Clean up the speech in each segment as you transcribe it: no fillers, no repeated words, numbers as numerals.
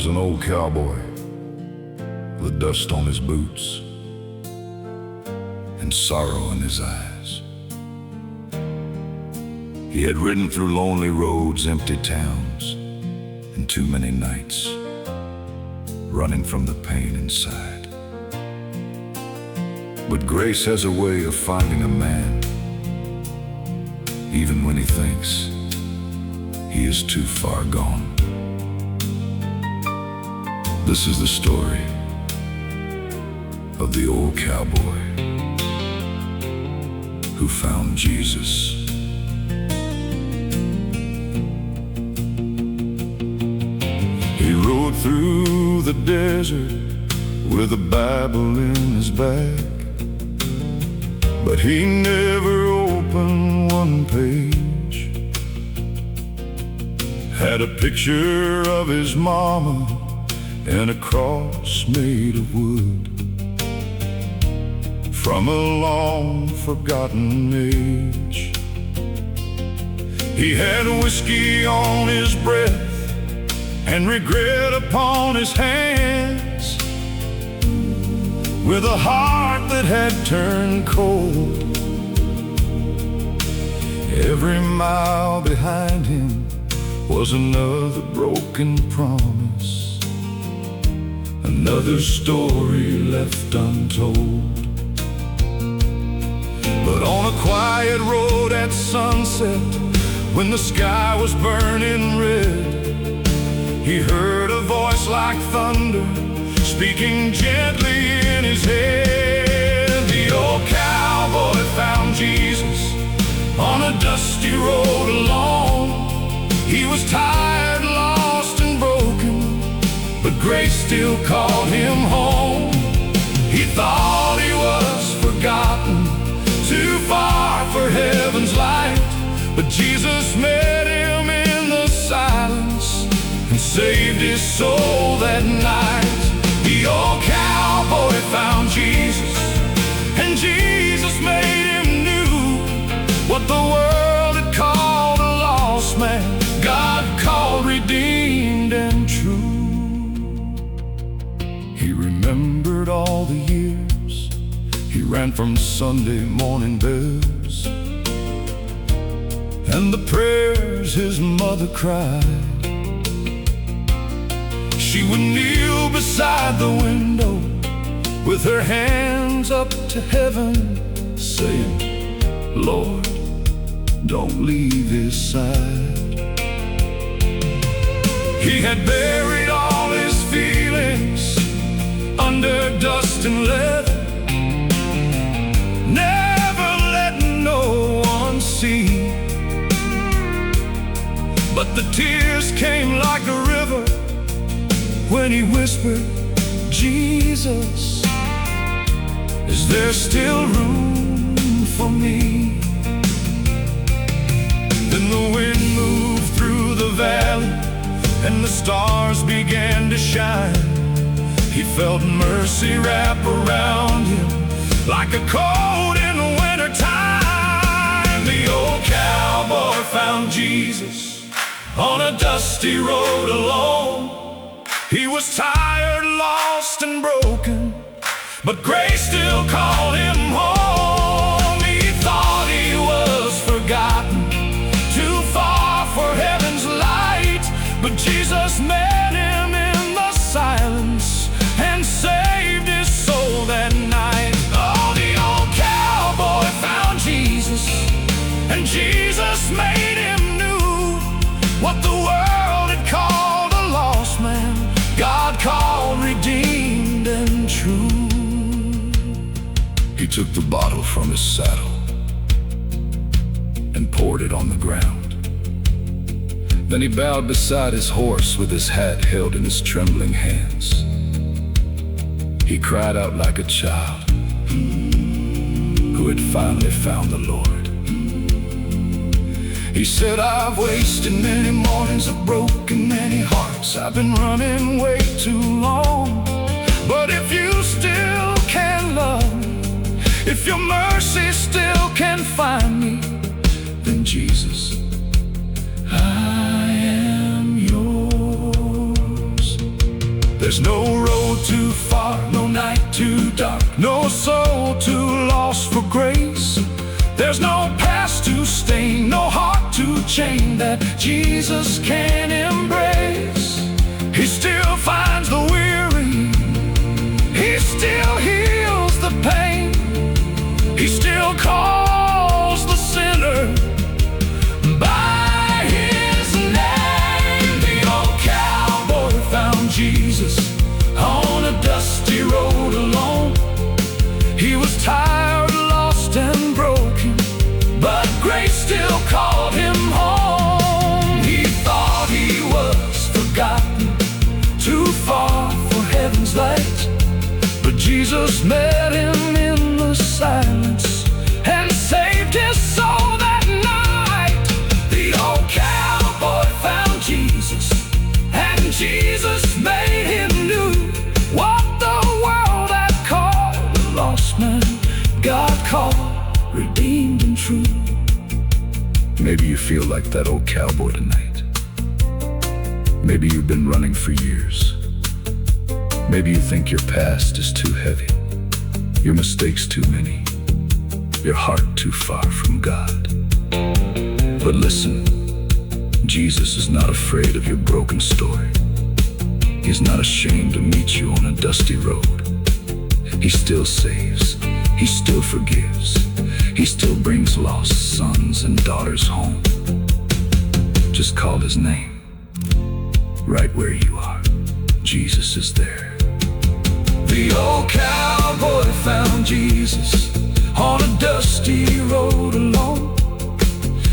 was an old cowboy with dust on his boots and sorrow in his eyes. He had ridden through lonely roads, empty towns, and too many nights, running from the pain inside. But grace has a way of finding a man, even when he thinks he is too far gone. This is the story of the old cowboy who found Jesus. He rode through the desert with a Bible in his bag, but he never opened one page. Had a picture of his mama and a cross made of wood from a long forgotten age. He had whiskey on his breath and regret upon his hands, with a heart that had turned cold. Every mile behind him was another broken promise, another story left untold. But on a quiet road at sunset, when the sky was burning red, he heard a voice like thunder speaking gently in his head. The old cowboy found Jesus on a dusty road alone. He was tired, lost and broken, but grace still called him home. He thought he was forgotten, too far for heaven's light, but Jesus met him in the silence and saved his soul that night. The old cowboy found Jesus, and Jesus made him new. What the world had called a lost man, God called redeemed and true. He remembered all the years he ran from Sunday morning bells and the prayers his mother cried. She would kneel beside the window with her hands up to heaven, saying, Lord, don't leave his side. He had buried all his feelings under dust and leather, never letting no one see. But the tears came like a river when he whispered, Jesus, is there still room for me? Then the wind moved through the valley and the stars began to shine. He felt mercy wrap around him like a coat in the winter time. The old cowboy found Jesus on a dusty road alone. He was tired, lost and broken, but grace still called him home. He thought he was forgotten, too far for heaven's light, but Jesus met him in the silence and saved his soul that night. Oh, the old cowboy found Jesus, and Jesus made him new. What the world had called a lost man, God called redeemed and true. He took the bottle from his saddle and poured it on the ground. Then he bowed beside his horse with his hat held in his trembling hands. He cried out like a child who had finally found the Lord. He said, I've wasted many mornings, I've broken many hearts, I've been running way too long. But if you still can love me, if your mercy still can find me, then Jesus, I am yours. There's no road too far, no night too dark, no soul too lost for grace. There's no past to stain, no heart to chain that Jesus can't embrace. He still finds the weary, He still heals the pain, He still calls the sinner by his name. The old cowboy found Jesus on a dusty road alone. He was tired, lost and broken, but grace still called him home. He thought he was forgotten, too far for heaven's light, but Jesus met him in the silence and saved his soul that night. The old cowboy found Jesus, and Jesus made him new. What the world had called a lost man, God called redeemed and true. Maybe you feel like that old cowboy tonight. Maybe you've been running for years. Maybe you think your past is too heavy, your mistakes too many, your heart too far from God. But listen, Jesus is not afraid of your broken story. He's not ashamed to meet you on a dusty road. He still saves, He still forgives, He still brings lost sons and daughters home. Just call His name. Right where you are, Jesus is there. The old cowboy found Jesus on a dusty road alone.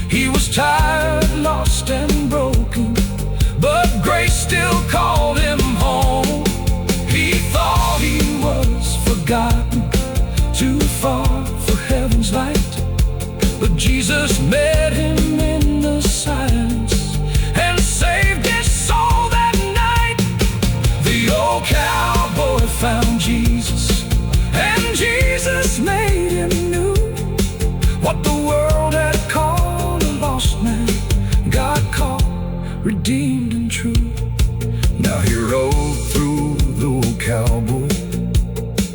He was tired, lost and broken, but grace still called him home. He thought he was forgotten, too far for heaven's light, but Jesus met him in the silence and saved his soul that night. The old cowboy found Jesus, and Jesus made him new. What the world had called a lost man, God called redeemed and true. Now he rode through the old cowboy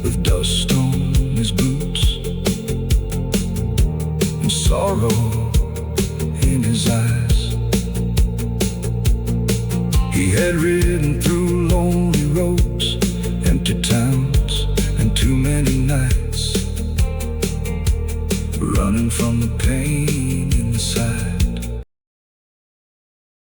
with dust on his boots and sorrow in his eyes. He had ridden through lonely